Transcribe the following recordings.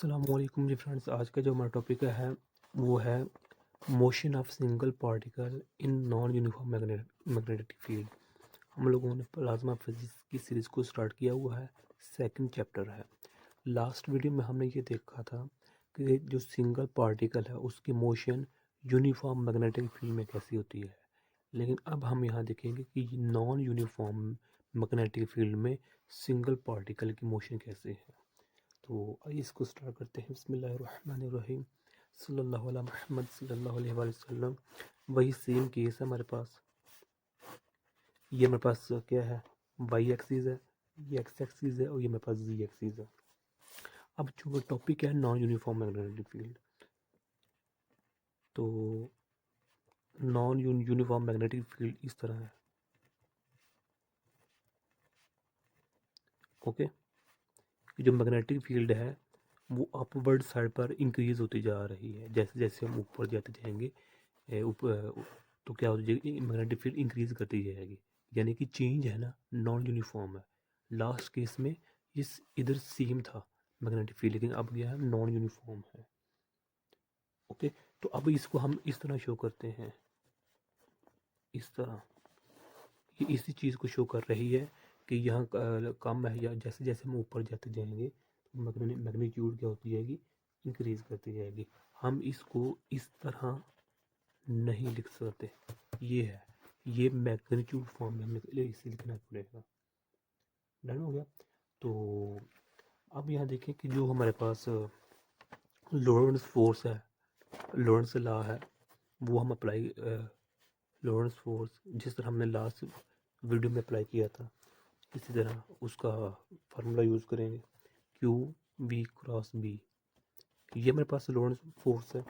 अस्सलामुअलैकुम जी फ्रेंड्स। आज का जो हमारा टॉपिक है वो है motion of single particle in non uniform magnetic field. हम लोगों ने प्लाज्मा फिजिक्स की सीरीज़ को स्टार्ट किया हुआ है, सेकंड चैप्टर है। लास्ट वीडियो में हमने ये देखा था कि जो सिंगल पार्टिकल है उसकी मोशन यूनिफॉर्म मैग्नेटिक फील्ड में कैसी होती है, लेकिन अब हम यहाँ देखेंगे कि नॉन यूनिफॉर्म मैग्नेटिक फील्ड में सिंगल पार्टिकल की मोशन कैसे है। तो आइए इसको स्टार्ट करते हैं। बिस्मिल्लाहिर्रहमानिर्रहीम, सल्लल्लाहु अला मुहम्मद सल्लल्लाहु अलैहि वसल्लम। वही सेम केस है हमारे पास। ये मेरे पास क्या है, वाई एक्सिस है, ये एक्स एक्सिस है और ये मेरे पास जी एक्सिस है। अब जो टॉपिक है नॉन यूनिफॉर्म मैग्नेटिक फील्ड, तो नॉन यूनिफॉर्म मैग्नेटिक फील्ड इस तरह है। ओके, जो मैग्नेटिक फील्ड है वो अपवर्ड साइड पर इंक्रीज होती जा रही है। जैसे जैसे हम ऊपर जाते जाएंगे ऊपर, तो क्या हो जाएगी, मैग्नेटिक फील्ड इंक्रीज करती जाएगी। यानी कि चेंज है ना, नॉन यूनिफॉर्म है। लास्ट केस में इस इधर सेम था मैग्नेटिक फील्ड, लेकिन अब यह नॉन यूनिफॉर्म है। ओके, तो अब इसको हम इस तरह शो करते हैं, इस तरह। ये इसी चीज़ को शो कर रही है कि यहाँ कम है, या जैसे जैसे हम ऊपर जाते जाएंगे मैग्नीट्यूड क्या होती जाएगी, इंक्रीज करती जाएगी। हम इसको इस तरह नहीं लिख सकते। ये है, ये मैग्नीट्यूड फॉर्म में हमें इसे लिखना पड़ेगा। डन हो गया। तो अब यहाँ देखें कि जो हमारे पास लॉरेंट्ज फोर्स है, लॉरेंट्ज लॉ है, वो हम अप्लाई, लॉरेंट्ज फोर्स जिस तरह हमने लास्ट वीडियो में अप्लाई किया था, इसी तरह उसका फार्मूला यूज़ करेंगे, क्यू वी क्रॉस बी। ये हमारे पास लॉरेंट्ज फोर्स है।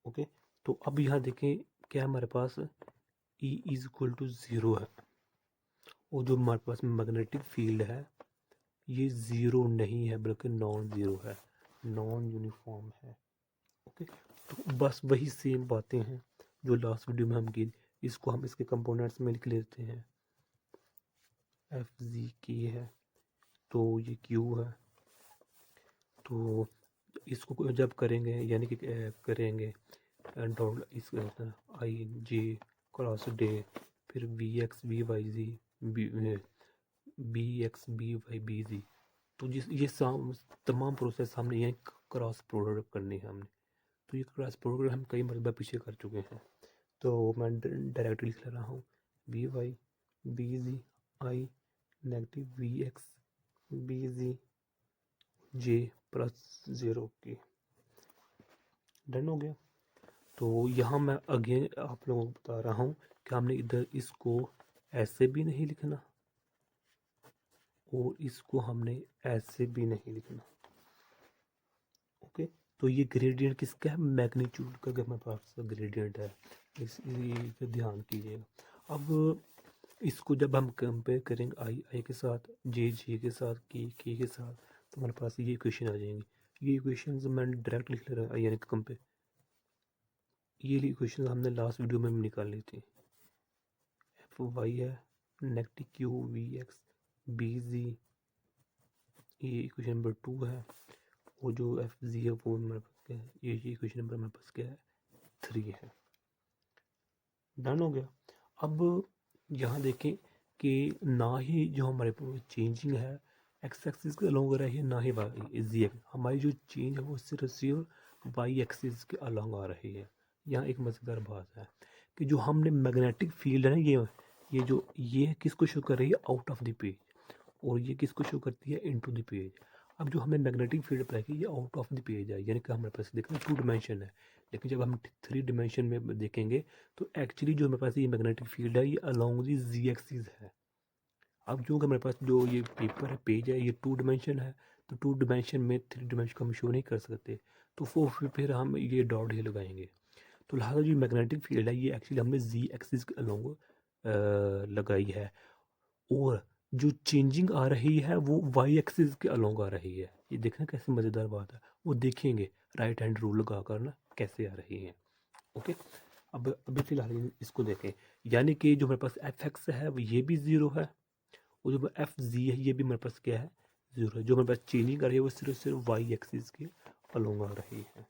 ओके, तो अब यहाँ देखें क्या हमारे पास E is equal to zero है, और जो हमारे पास मैग्नेटिक फील्ड है ये ज़ीरो नहीं है बल्कि नॉन ज़ीरो है, नॉन यूनिफॉर्म है। ओके, तो बस वही सेम बातें हैं जो लास्ट वीडियो में हम की। इसको हम इसके कंपोनेंट्स में लिख लेते हैं। एफ जी के है, तो ये क्यू है। तो इसको जब करेंगे, यानी कि करेंगे डॉट इस आई जे क्रॉस डे, फिर V X V Y Z, B X B Y B जी। तो जिस ये तमाम प्रोसेस हमने यहाँ क्रॉस प्रोडक्ट करनी है हमने। तो ये क्रॉस प्रोडक्ट हम कई मरतबा पीछे कर चुके हैं, तो मैं डायरेक्टली लिख रहा हूँ B Y B G I negative V X B G J plus zero की। डन हो गया। तो यहाँ मैं अगेन आप लोगों को बता रहा हूँ कि हमने इधर इसको ऐसे भी नहीं लिखना और इसको हमने ऐसे भी नहीं लिखना। ओके, तो ये ग्रेडियंट किसका है, मैग्नीट्यूड का हमारे पास ग्रेडियंट है, इस पे ध्यान कीजिएगा। अब इसको जब हम कंपेयर करेंगे आई आई के साथ, जे जे के साथ, के के साथ, तो हमारे पास ये इक्वेशन आ जाएंगी। ये इक्वेशन मैंने डायरेक्ट लिख ले रहा है, यानी कंपेयर, ये इक्वेशन हमने लास्ट वीडियो में भी निकाल ली थी। एफ वाई है negative Q V X B G, ये इक्वेशन नंबर 2 है। वो जो एफ जी है वो मेरे पास क्या है, ये इक्वेशन नंबर मेरे पास क्या है, 3 है। डन हो गया। अब यहाँ देखें कि ना ही जो हमारे चेंजिंग है एक्स एक्सिस के अलॉन्ग आ रही है, ना ही वाई जी एक्स। हमारी जो चेंज है वो सिर्फ वाई एक्सिस के अलॉन्ग आ रही है। यहाँ एक मज़ेदार बात है कि जो हमने मैग्नेटिक फील्ड है ना, ये किसको शो कर रही है, आउट ऑफ द पेज, और ये किसको शो करती है, इनटू द पेज। अब जो हमने मैग्नेटिक फील्ड अप्लाई की, ये आउट ऑफ द पेज है, यानी कि हमारे पास देखना 2 डिमेंशन है। लेकिन जब हम 3 डिमेंशन में देखेंगे तो एक्चुअली जो हमारे पास ये मैग्नेटिक फील्ड है ये अलोंग दी जी एक्सिस है। अब जो हमारे पास जो ये पेपर है, पेज है, ये 2 डिमेंशन है, तो 2 डिमेंशन में 3 डिमेंशन को हम शो नहीं कर सकते, तो फिर हम ये डॉट ही लगाएंगे। तो लिहाजा जो मैग्नेटिक फील्ड है ये एक्चुअली हमने जी एक्सिस के अलोंग लगाई है, और जो चेंजिंग आ रही है वो वाई एक्सिस के अलोंग आ रही है। ये देखना कैसे मज़ेदार बात है, वो देखेंगे राइट हैंड रूल लगा कर ना कैसे आ रही है। ओके, अब अभी फिलहाल इसको देखें, यानी कि जो मेरे पास एफ एक्स है वो ये भी ज़ीरो है, और जो एफ जी है ये भी मेरे पास क्या है, 0 है। जो हमारे पास चेंजिंग कर रही है वो सिर्फ वाई एक्सिस के अलोंग आ रही है।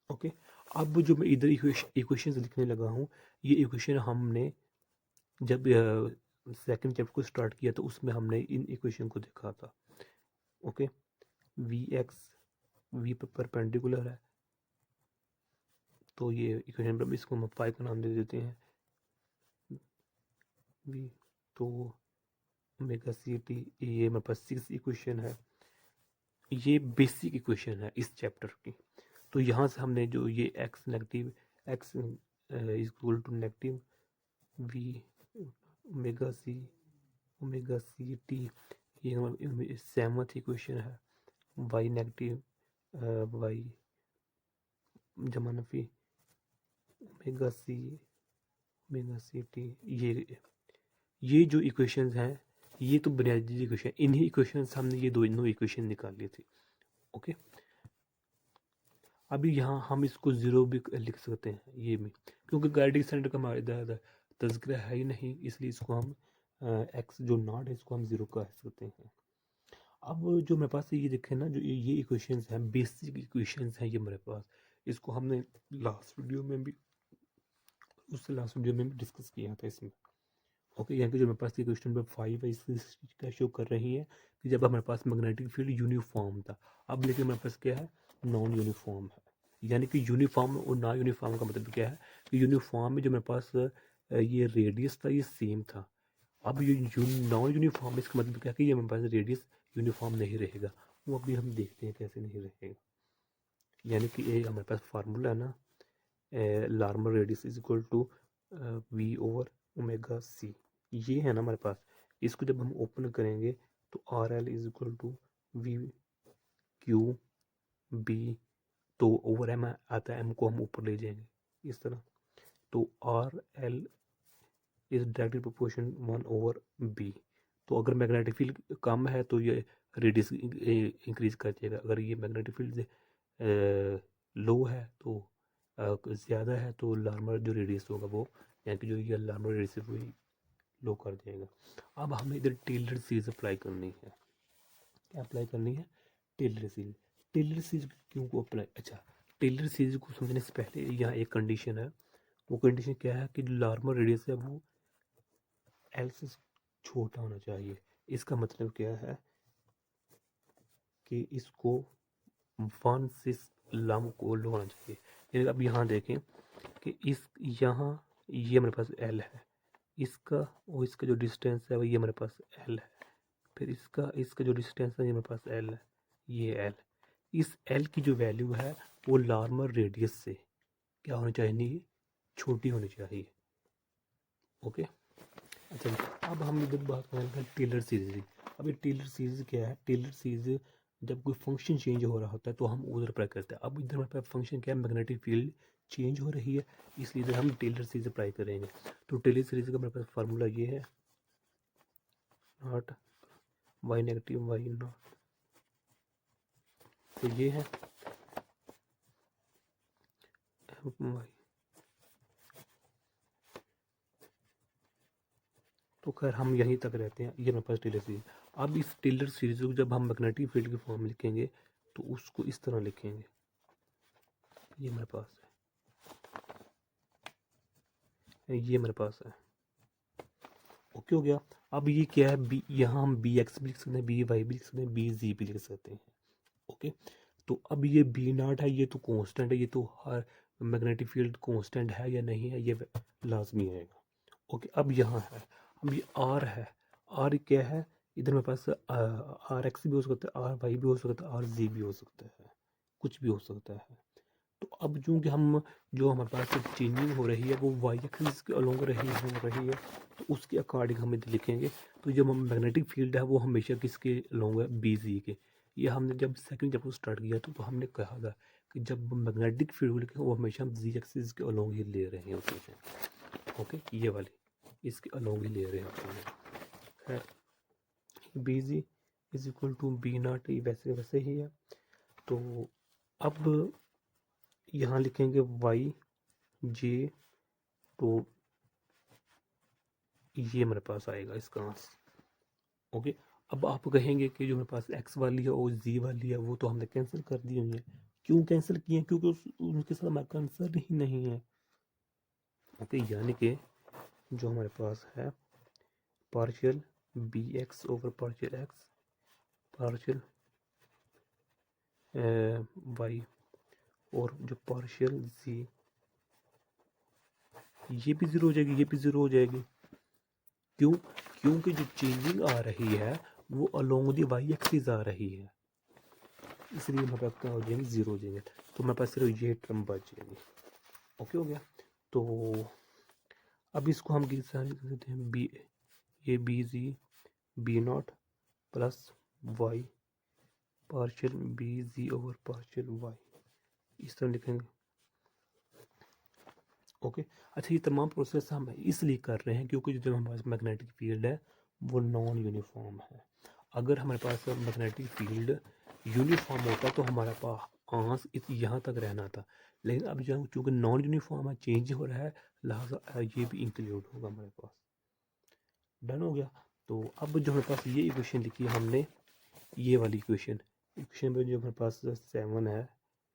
ओके, अब जो मैं इधर इक्वेशन लिखने लगा हूँ, ये इक्वेशन हमने जब सेकंड चैप्टर को स्टार्ट किया तो उसमें हमने इन इक्वेशन को देखा था। ओके, वी एक्स वी पर परपेंडिकुलर है, तो ये इक्वेशन पर इसको हम फाइव का नाम दे देते हैं वी। तो ओमेगा सी टी, ये मेरे पास 6 इक्वेशन है, ये बेसिक इक्वेशन है इस चैप्टर की। तो यहाँ से हमने जो ये X negative X equal to negative V omega C T, ये सेवंथ इक्वेशन है। वाई नेगेटिव वाई जमा नफी ओमेगा सी टी, ये जो इक्वेशंस हैं ये तो बुनियादी इक्वेशन, इन्हीं इक्वेशन से हमने ये दोनों इक्वेशन निकाली थी। ओके, अभी यहाँ हम इसको 0 भी लिख सकते हैं ये भी, क्योंकि गाइडिंग सेंटर का हमारा तज़किरा है ही नहीं, इसलिए इसको हम एक्स जो नॉट है इसको हम 0 कह सकते हैं। अब जो मेरे पास ये देखें ना, जो ये इक्वेशंस हैं बेसिक इक्वेशंस हैं ये मेरे पास, इसको हमने लास्ट वीडियो में भी डिस्कस किया था इसमें। ओके, यहाँ पे जो मेरे पास ये क्वेश्चन नंबर 5 है, इसकी क्या शो कर रही है कि जब हमारे पास मैग्नेटिक फील्ड यूनिफॉर्म था, अब लेकिन हमारे पास क्या है, नॉन यूनिफॉर्म है। यानी कि यूनिफॉर्म और ना यूनिफॉर्म का मतलब क्या है कि यूनिफॉर्म में जो मेरे पास ये रेडियस था ये सेम था। अब ये नॉन यूनिफॉर्म, इसका मतलब क्या है कि ये मेरे पास रेडियस यूनिफॉर्म नहीं रहेगा। वो अभी हम देखते हैं कैसे नहीं रहेगा। यानी कि ये हमारे पास फार्मूला है ना, Larmor radius is equal to V over omega C, ये है ना हमारे पास। इसको जब हम ओपन करेंगे तो R L is equal to V Q B, तो ओवर एम आता है, एम को हम ऊपर ले जाएंगे इस तरह, तो R L is directly proportion 1 over B. तो अगर मैग्नेटिक फील्ड कम है तो ये रेडियस इंक्रीज कर जाएगा, अगर ये मैग्नेटिक फील्ड लो है तो ज़्यादा है तो लार्मर जो रेडियस होगा वो, यानी कि जो ये लार्मर रेडियस है वही लो कर देगा। अब हमें इधर टेलर सीरीज अप्लाई करनी है। क्या अप्लाई करनी है? Taylor series. टेलर सीरीज क्यों को अप्लाई, अच्छा, टेलर सीरीज को समझने से पहले यहाँ एक कंडीशन है। वो कंडीशन क्या है कि जो लार्मर रेडियस है वो एल से छोटा होना चाहिए। इसका मतलब क्या है कि इसको 1 से लम को लो होना चाहिए। अब यहाँ देखें कि इस यहाँ ये मेरे पास एल है, इसका और इसका जो डिस्टेंस है वो ये मेरे पास एल है, फिर इसका जो डिस्टेंस है ये मेरे पास एल है, ये एल। इस एल की जो वैल्यू है वो लार्मर रेडियस से क्या होनी चाहिए, छोटी होनी चाहिए। ओके, अच्छा, अब हम इधर बात करेंगे टेलर सीरीज की। अब ये टेलर सीरीज क्या है? टेलर सीरीज जब कोई फंक्शन चेंज हो रहा होता है तो हम उधर अप्लाई करते हैं। अब इधर हमारे पास फंक्शन क्या है, मैग्नेटिक फील्ड चेंज हो रही है, इसलिए इधर हम टेलर सीरीज अप्लाई करेंगे। तो टेलर सीरीज का मेरे पास फार्मूला ये है, naught Y negative Y naught, तो ये है वाई। तो खैर हम यहीं तक रहते हैं, ये मेरे पास टेलर सीरीज। अब इस टेलर सीरीज को जब हम मैग्नेटिक फील्ड की फॉर्म लिखेंगे तो उसको इस तरह लिखेंगे, ये मेरे पास है, ये मेरे पास है। ओके हो गया। अब ये क्या है, बी, यहाँ हम बी एक्स भी लिख सकते हैं, बी वाई भी लिख सकते हैं, बी जी भी लिख सकते हैं। ओके, तो अब ये बी नॉट है, ये तो कांस्टेंट है, ये तो हर मैग्नेटिक फील्ड कांस्टेंट है या नहीं है ये लाजमी आएगा। ओके, अब यहाँ है, अब ये आर है, आर क्या है, इधर मेरे पास आर एक्स भी हो सकता है, आर वाई भी हो सकता है, आर जी भी हो सकता है, कुछ भी हो सकता है। तो अब चूँकि हम जो हमारे पास चेंजिंग हो रही है वो वाई एक्सिस के अलोंग हो रही है, तो उसके अकॉर्डिंग हम इधर लिखेंगे। तो जब हम मैग्नेटिक फील्ड है वो हमेशा किसके अलोंग है, बी जी के। ये हमने जब सेकंड चैप्टर स्टार्ट किया तो हमने कहा था कि जब मैग्नेटिक फील्ड लिखे वो हमेशा हम जी एक्सिस के अलोंग ही ले रहे होते हैं। ओके, ये वाली इसके अलोंग ही ले रहे होते हैं। खैर B G is equal to B naught, वैसे वैसे ही है। तो अब यहाँ लिखेंगे वाई जे, तो ये मेरे पास आएगा इसका आंसर। ओके, अब आप कहेंगे कि जो मेरे पास एक्स वाली है और जी वाली है वो तो हमने कैंसिल कर दी हुई है। क्यों कैंसिल किए हैं? क्योंकि उनके साथ हमारा कंसर्न ही नहीं है। ओके, यानी कि जो हमारे पास है partial B X over partial X partial Y और जो पार्शियल जी, ये भी ज़ीरो हो जाएगी, ये भी ज़ीरो हो जाएगी। क्यों? क्योंकि जो चेंजिंग आ रही है वो अलोंग दी वाई एक्सिस आ रही है, इसलिए मेरे पास क्या हो जाएंगे, ज़ीरो हो जाएंगे। तो मेरे पास सिर्फ ये टर्म बच जाएगी। ओके हो गया। तो अब इसको हम किस तरह लिख सकते हैं, बी, ये B G B naught plus Y partial B G over partial Y, इस तरह लिखेंगे। ओके। अच्छा, ये तमाम प्रोसेस हम इसलिए कर रहे हैं क्योंकि जो हमारे पास मैग्नेटिक फील्ड है वो नॉन यूनिफॉर्म है। अगर हमारे पास मैग्नेटिक फील्ड यूनिफॉर्म होता तो हमारे पास यहाँ तक रहना था, लेकिन अब जो चूँकि नॉन यूनिफॉर्म है, चेंज हो रहा है, लिहाजा ये भी इंक्लूड होगा हमारे पास। डन हो गया। तो अब जो हमारे पास ये इक्वेशन लिखी है हमने, ये वाली इक्वेशन में जो हमारे पास 7 है,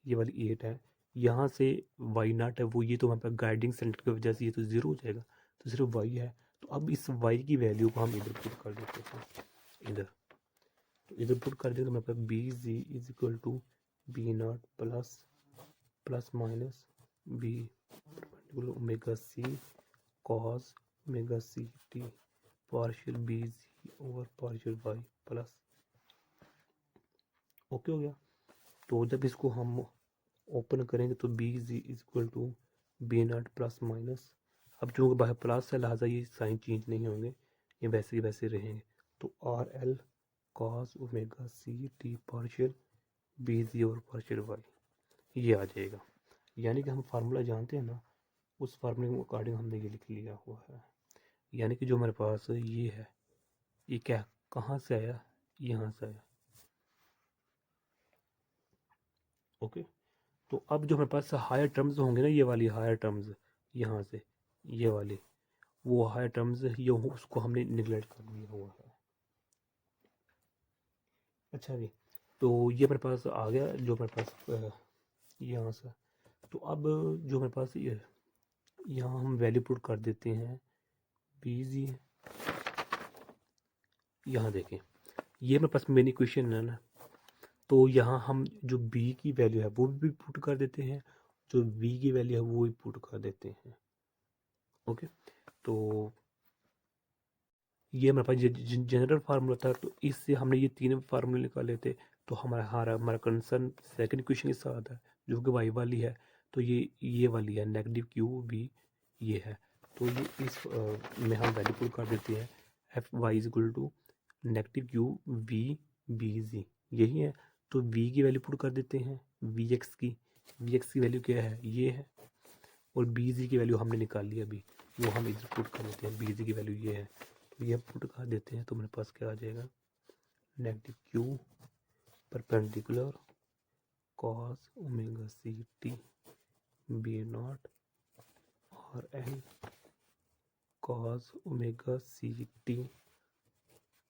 ये वाली 8 है, यहाँ से वाई नॉट है वो, ये तो हमारे पास गाइडिंग सेंटर की वजह से ये तो ज़ीरो हो जाएगा, तो सिर्फ वाई है। तो अब इस वाई की वैल्यू को हम इधर पुट कर देते हैं, इधर। तो इधर पुट कर दें तो हमारे पास B G is equal to B naught plus minus B omega C cos omega C T partial B G over partial Y plus. Okay हो गया। तो जब इसको हम ओपन करेंगे तो B G is equal to B naught plus minus, अब जो बाहर प्लस है लिहाजा ये साइन चेंज नहीं होंगे, ये वैसे ही वैसे रहेंगे। तो R L cos omega C T partial B G और पार्शियल वाई, ये आ जाएगा। यानी कि हम फार्मूला जानते हैं ना, उस फार्मूले के अकॉर्डिंग हमने ये लिख लिया हुआ है। यानी कि जो हमारे पास ये है, ये क्या कहाँ से आया, यहाँ से आया। ओके। तो अब जो हमारे पास हायर टर्म्स होंगे ना, ये वाली हायर टर्म्स, यहाँ से ये वाले, वो हायर टर्म्स ये उसको हमने निगलेक्ट कर दिया हुआ है। अच्छा जी, तो ये मेरे पास आ गया जो मेरे पास यहाँ से। तो अब जो मेरे पास ये यहाँ हम वैल्यू पुट कर देते हैं बी जी, यहाँ देखें ये मेरे पास मेन इक्वेशन है ना, तो यहाँ हम जो b की वैल्यू है वो भी पुट कर देते हैं, जो v की वैल्यू है वो भी पुट कर देते हैं। ओके। तो ये हमारे पास जनरल फार्मूला था, तो इससे हमने ये तीन फार्मूले निकाले थे। तो हमारा कंसर्न सेकंड इक्वेशन के साथ है जो कि वाई वाली है, तो ये वाली है नेगेटिव क्यू वी, ये है। तो ये इस में हम वैल्यू पुट कर देते हैं, F Y is equal to negative Q V B G, यही है। तो v की वैल्यू पुट कर देते हैं, वी एक्स की वैल्यू क्या है, ये है। और बी जी की वैल्यू हमने निकाल ली अभी, वो हम इधर पुट कर देते हैं, बी जी की वैल्यू ये है, तो ये पुट कर देते हैं तो मेरे पास क्या आ जाएगा, negative Q perpendicular cos omega C T B naught और N cos omega C T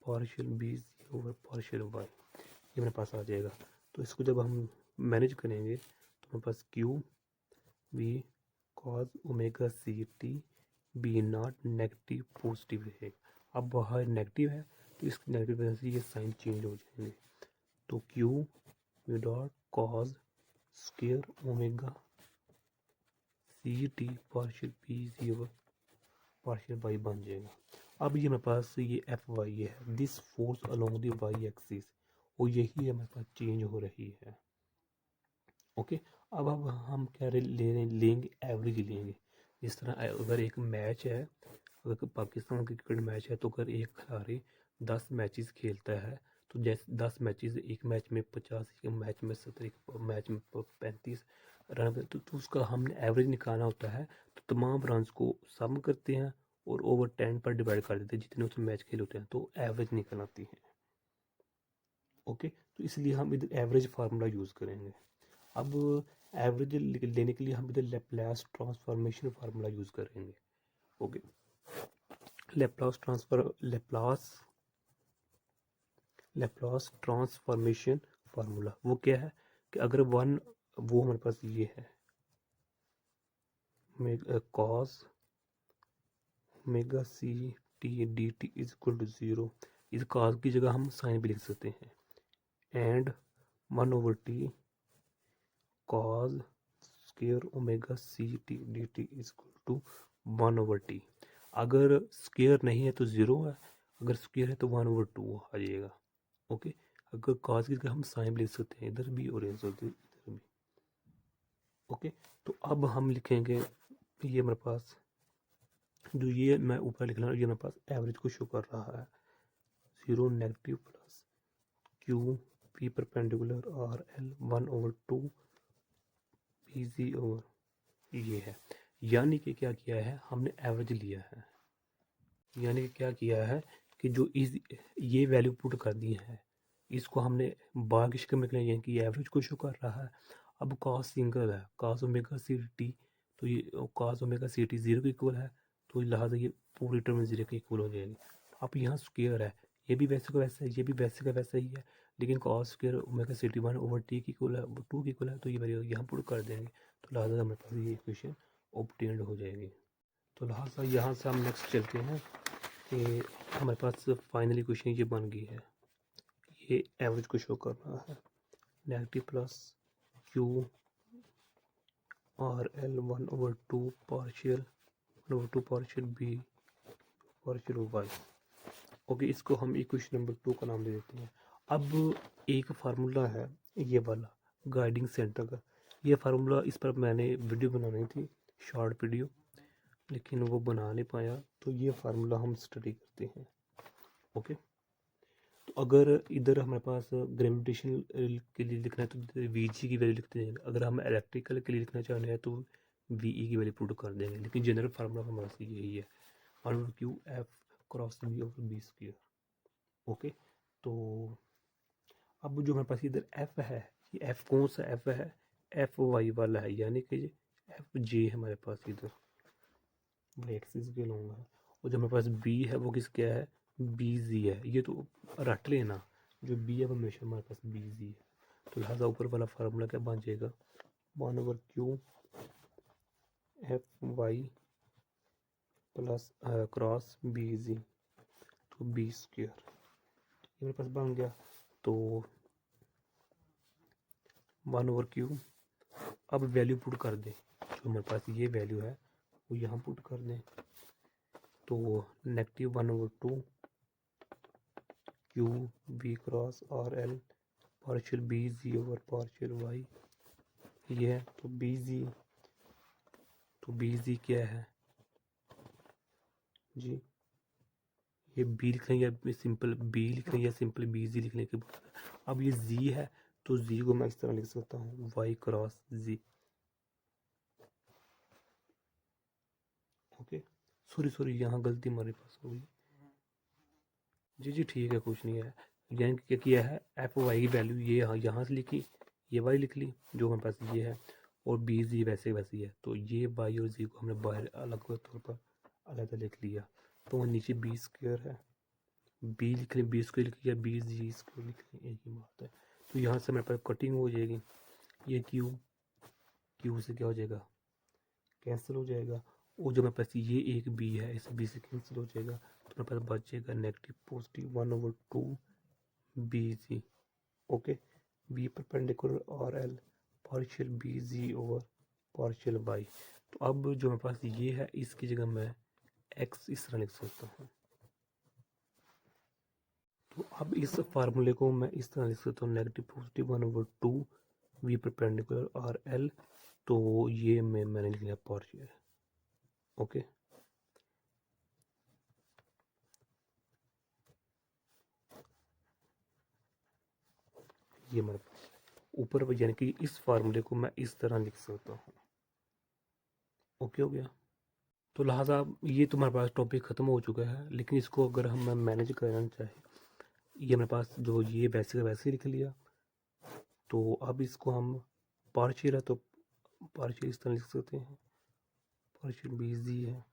partial B G over partial Y, ये मेरे पास आ जाएगा। तो इसको जब हम मैनेज करेंगे तो मेरे पास Q V cos omega C T B naught negative positive रहेगा। अब वह नेगेटिव है तो इस नेगेटिव वजह से ये साइन चेंज हो जाएंगे। तो Q V dot cos square omega C T partial P G over partial Y बन जाएगा। अब ये मेरे पास ये एफ वाई है, this force along the Y axis, और यही है मेरे पास चेंज हो रही है। ओके। अब हम क्या लेंगे, एवरेज लेंगे। जिस तरह अगर एक मैच है, अगर पाकिस्तान क्रिकेट मैच है, तो अगर एक खिलाड़ी 10 मैचेस खेलता है, तो जैसे 10 मैचेस, एक मैच में 50, एक मैच में 70, एक मैच में 35 रन, तो उसका हमने एवरेज निकालना होता है। तो तमाम रन को सम करते हैं और ओवर 10 पर डिवाइड कर देते हैं, जितने उसमें मैच खेल होते हैं, तो एवरेज निकल आती है। ओके। तो इसलिए हम इधर एवरेज फार्मूला यूज़ करेंगे। अब एवरेज लेने के लिए हम इधर लेप्लास ट्रांसफॉर्मेशन फार्मूला यूज़ करेंगे। Okay. Laplace Laplace transformation formula. वो क्या है कि अगर वन, वो हमारे पास ये है cos omega C T D T is equal to 0। इस कॉस की जगह हम साइन भी लिख सकते हैं, and 1/t cos square omega C T D T is equal to 1/t। अगर स्क्वायर नहीं है तो 0 है, अगर स्क्वायर है तो 1/2 आ जाएगा। ओके, अगर कॉस की जगह हम साइन भी लिख सकते हैं, इधर भी और इधर भी। ओके, तो अब हम लिखेंगे, ये मेरे पास जो ये मैं ऊपर लिख रहा हूँ, ये मेरे पास एवरेज को शो कर रहा है। 0 negative plus Q P perpendicular R L 1/2 P G over ये है। यानी कि क्या किया है हमने, एवरेज लिया है। यानी कि क्या किया है कि जो इस ये वैल्यू पुट कर दी है, इसको हमने बार की शक्ल में लिया, यानी कि एवरेज को शो कर रहा है। अब कॉस सिंगल है, कॉस ओमेगा सी टी, तो ये कॉस ओमेगा सी टी 0 के इक्वल है, तो लिहाजा ये पूरी टर्म 0 के इक्वल हो जाएगी। अब यहाँ स्क्वायर है, ये भी वैसे का वैसा है, ये भी वैसे का वैसा ही है, लेकिन cos square omega C T 1/t की इक्वल है, 2 की इक्वल है, तो ये वैल्यू यहाँ पुट कर देंगे, तो लिहाजा हमारे पास ये इक्वेशन ऑब्टेन्ड हो जाएगी। तो लिहाजा यहाँ से हम नेक्स्ट चलते हैं कि हमारे पास फाइनली क्वेश्चन ये बन गई है। ये एवरेज को शो कर रहा है, negative plus Q R L 1/2 partial 1/2 partial B partial Y. Okay, इसको हम इक्वेशन नंबर 2 का नाम दे देते हैं। अब एक फार्मूला है ये वाला गाइडिंग सेंटर का, ये फार्मूला, इस पर मैंने वीडियो बनानी थी, शॉर्ट वीडियो, लेकिन वो बना नहीं पाया, तो ये फार्मूला हम स्टडी करते हैं। ओके, तो अगर इधर हमारे पास ग्रेविटेशन के लिए लिखना है तो वी जी की वैल्यू लिखते हैं, अगर हम इलेक्ट्रिकल के लिए लिखना चाह रहे हैं तो वी ई की वैल्यू पुट कर देंगे, लेकिन जनरल फार्मूला हमारे पास यही है, 1/q F cross B over B square. Okay, तो अब जो हमारे पास इधर एफ है, ये एफ कौन सा एफ है, एफ वाई वाला है, यानी कि एफ जे हमारे पास इधर वाई एक्सिस के लॉन्ग है, और जो हमारे पास बी है वो किस क्या है, बी जी है। ये तो रट लेना, जो बी है वो हमेशा हमारे पास बी जी है, तो लिहाजा ऊपर वाला फार्मूला क्या बन जाएगा, 1/q F Y plus cross B जी, तो बी स्क्वायर ये मेरे पास बन गया। तो 1/q, अब वैल्यू पुट कर दें, जो हमारे पास ये वैल्यू है वो यहाँ पुट कर दें, तो negative 1/2 Q B cross R L partial B G over partial Y, ये है, तो बी जी क्या है जी, ये बी लिख लें या सिंपल बी लिख लें या सिंपल बी जी लिखने के बाद, अब ये जी है तो जी को मैं इस तरह लिख सकता हूँ, वाई क्रॉस जी। ओके, सॉरी यहाँ गलती हमारे पास हो गई, जी ठीक है, कुछ नहीं है। यानी कि क्या किया है, एफ वाई की वैल्यू ये यहाँ से लिखी, ये वाई लिख ली जो हमारे पास ये है, और बी जी वैसे वैसे ही है, तो ये वाई और जी को हमने बाहर अलग तौर पर अलग लिख लिया, तो नीचे बी स्क्वायर है, बी लिख लें, बी स्क्वायर लिख लिया, बी जी स्क्वायर लिख लें, एक ही बात है। तो यहाँ से हमारे पास कटिंग हो जाएगी, ये क्यू से क्या हो जाएगा, कैंसिल हो जाएगा, और जो मेरे पास ये एक बी है, इस बी से कैंसिल हो जाएगा, तो मेरे पास बचेगा negative positive 1/2 B G. Okay, B perpendicular R L partial B G over partial Y. तो अब जो मेरे पास ये है, इसकी जगह मैं एक्स इस तरह लिख सकता हूँ, तो अब इस फार्मूले को मैं इस तरह लिख सकता हूँ, negative positive 1/2 V perpendicular R L, तो ये मैंने लिख लिया पार्शियल। ओके, ये मेरे पास ऊपर, यानी कि इस फार्मूले को मैं इस तरह लिख सकता हूँ। ओके हो गया, तो लिहाजा ये तो हमारे पास टॉपिक ख़त्म हो चुका है, लेकिन इसको अगर हम मैनेज करना चाहें, ये मेरे पास जो ये वैसे का वैसे ही लिख लिया, तो अब इसको हम पार्शियल है तो पार्शियल इस तरह लिख सकते हैं, पार्शियल बी जी है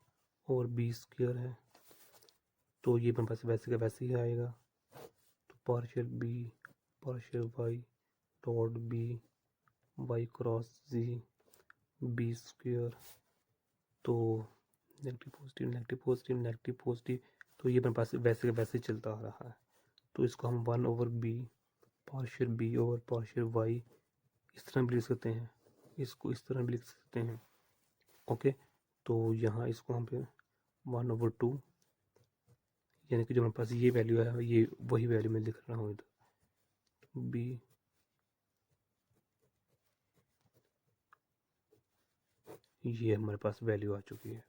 और बी स्क्वायर है, तो ये मेरे पास वैसे का वैसे ही आएगा, तो partial B partial Y dot B Y cross G B square. तो negative positive negative positive negative positive, तो ये मेरे पास वैसे वैसे चलता आ रहा है। तो इसको हम 1/b partial B over partial Y इस तरह भी लिख सकते हैं, इसको इस तरह भी लिख सकते हैं। ओके, तो यहाँ इसको हम फिर 1/2 यानी कि जो मेरे पास ये वैल्यू है ये वही वैल्यू मैं लिख रहा हूँ इधर बी ये हमारे पास वैल्यू आ चुकी है।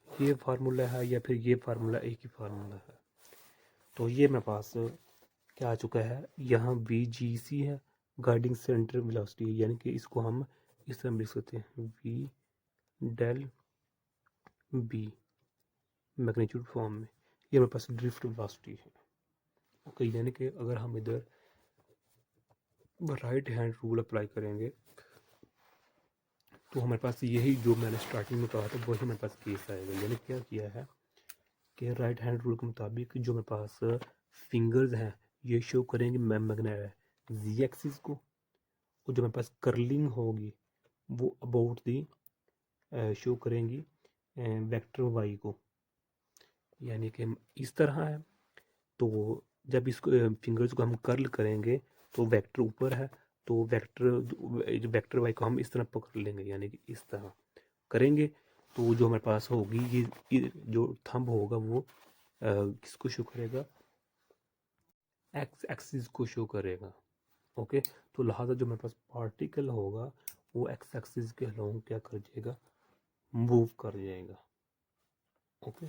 ये फार्मूला है या फिर ये फार्मूला एक ही फार्मूला है। तो ये मेरे पास क्या आ चुका है, यहाँ वी जी सी है गाइडिंग सेंटर वेलोसिटी, यानी कि इसको हम इस तरह लिख सकते हैं V del B magnitude form में, ये मेरे पास ड्रिफ्ट वेलोसिटी है। ओके, यानी कि अगर हम इधर राइट हैंड रूल अप्लाई करेंगे तो हमारे पास यही जो मैंने स्टार्टिंग में कहा था वही मेरे पास केस आएगा। यानी क्या किया है कि राइट हैंड रूल के मुताबिक जो मेरे पास फिंगर्स हैं ये शो करेंगे मैग्नेट जी एक्सिस को, और जो मेरे पास कर्लिंग होगी वो अबाउट दी शो करेंगी वेक्टर वाई को, यानी कि इस तरह है। तो जब इसको फिंगर्स को हम कर्ल करेंगे तो वेक्टर ऊपर है, तो वेक्टर वाई को हम इस तरह पकड़ लेंगे, यानी कि इस तरह करेंगे। तो जो हमारे पास होगी ये जो थंब होगा वो किसको शो करेगा, एक्स एक्सिस को शो करेगा। ओके, तो लिहाजा जो मेरे पास पार्टिकल होगा वो एक्स एक्सिस के अलोंग क्या कर जाएगा, मूव कर जाएगा। ओके,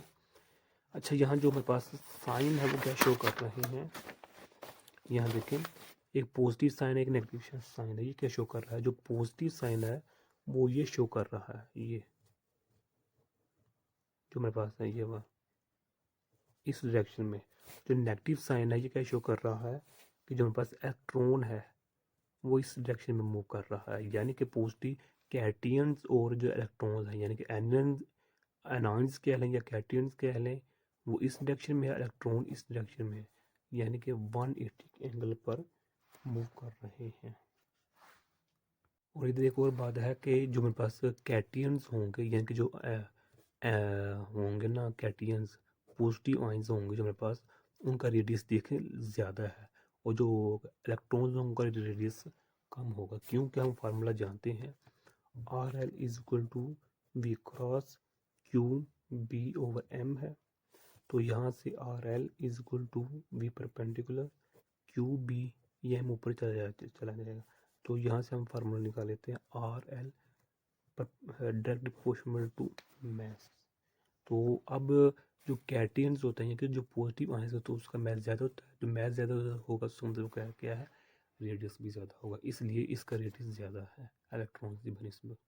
अच्छा यहाँ जो मेरे पास साइन है वो क्या शो कर रहे हैं, यहाँ देखें एक पॉजिटिव साइन है एक नेगेटिव साइन है। ये क्या शो कर रहा है, जो पॉजिटिव साइन है वो ये शो कर रहा है, ये जो मेरे पास है ये वह इस डायरेक्शन में। जो नेगेटिव साइन है ये क्या शो कर रहा है कि जो मेरे पास इलेक्ट्रॉन है वो इस डायरेक्शन में मूव कर रहा है, यानी कि पॉजिटिव कैटियंस और जो इलेक्ट्रॉन्स हैं यानी कि एनायंस कह लें या कैटियंस कह लें, वो इस डायरेक्शन में है, इलेक्ट्रॉन इस डायरेक्शन में है, यानी कि 180 एंगल पर मूव कर रहे हैं। और इधर एक और बात है कि जो मेरे पास कैटियंस होंगे यानी कि जो होंगे ना कैटियंस पॉजिटिव आयंस होंगे जो मेरे पास, उनका रेडियस देखें ज़्यादा है, और जो इलेक्ट्रॉन्स हैं उनका रेडियस कम होगा। क्योंकि हम फार्मूला जानते हैं R L is equal to V cross Q B over M है। तो यहाँ से R L is equal to V perpendicular Q B, ये हम ऊपर चला जाएगा। तो यहाँ से हम फार्मूला निकाल लेते हैं R L direct proportional to mass. तो अब जो कैटियंस होते हैं कि जो पॉजिटिव आयंस होता है उसका मैस ज़्यादा होता है, जो मैस ज़्यादा होगा उसका मतलब क्या है रेडियस भी ज़्यादा होगा, इसलिए इसका रेडियस ज़्यादा है इलेक्ट्रॉन्स की बनिस्बत।